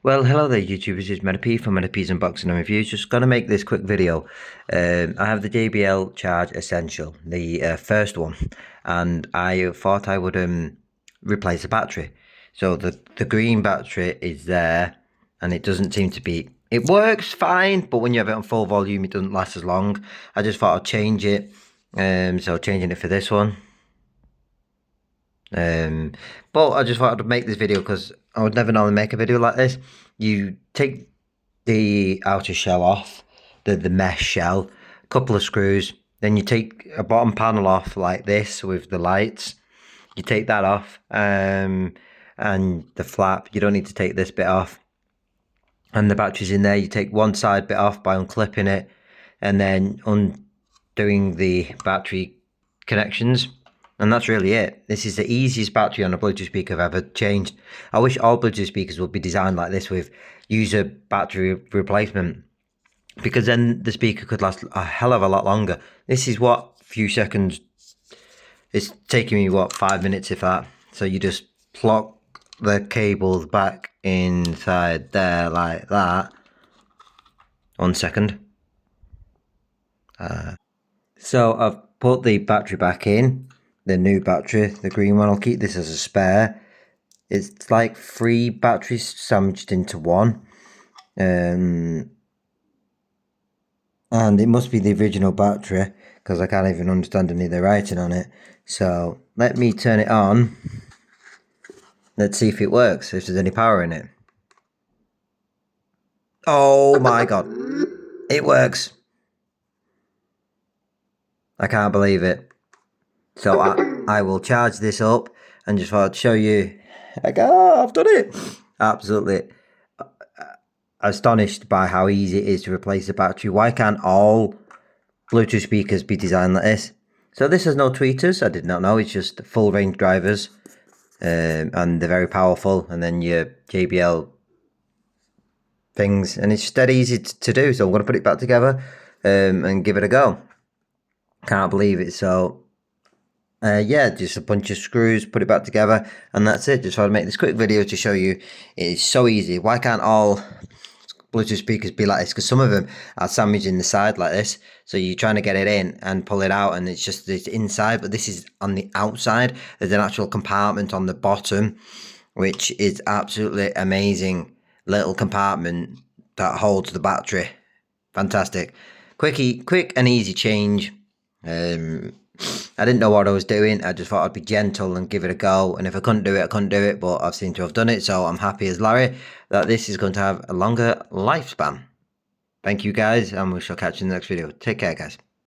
Well, hello there, YouTubers. It's Metap from Metap's Unboxing and Reviews. Just gonna make this quick video. I have the JBL Charge Essential, the first one, and I thought I would replace the battery. So the green battery is there, and it doesn't seem to be. It works fine, but when you have it on full volume, it doesn't last as long. I just thought I'd change it. So changing it for this one. But I just thought I'd make this video because I would never normally make a video like this. You take the outer shell off, the mesh shell, a couple of screws, then you take a bottom panel off like this with the lights. You take that off, and the flap. You don't need to take this bit off. And the battery's in there. You take one side bit off by unclipping it, and then undoing the battery connections. And that's really it. This is the easiest battery on a Bluetooth speaker I've ever changed. I wish all Bluetooth speakers would be designed like this with user battery replacement, because then the speaker could last a hell of a lot longer. This is what, few seconds. It's taking me, what, 5 minutes if that. So you just plug the cables back inside there like that. 1 second. So I've put the battery back in. The new battery, the green one. I'll keep this as a spare. It's like 3 batteries sandwiched into one. And it must be the original battery, because I can't even understand any of the writing on it. So let me turn it on. Let's see if it works, if there's any power in it. Oh my god. It works. I can't believe it. So I will charge this up and just thought I'd show you. I've done it. Absolutely astonished by how easy it is to replace the battery. Why can't all Bluetooth speakers be designed like this? So this has no tweeters. I did not know. It's just full range drivers, and they're very powerful. And then your JBL things, and it's just dead easy to do. So I'm going to put it back together and give it a go. Can't believe it. So yeah, just a bunch of screws, put it back together, and that's it. Just thought I'd make this quick video to show you it's so easy. Why can't all Bluetooth speakers be like this? Because some of them are sandwiched in the side like this, so you're trying to get it in and pull it out, and it's inside, but this is on the outside. There's an actual compartment on the bottom, which is absolutely amazing. Little compartment that holds the battery. Fantastic. Quick and easy change. I didn't know what I was doing. I just thought I'd be gentle and give it a go. And if I couldn't do it, I couldn't do it. But I've seemed to have done it. So I'm happy as Larry that this is going to have a longer lifespan. Thank you guys, and we shall catch you in the next video. Take care, guys.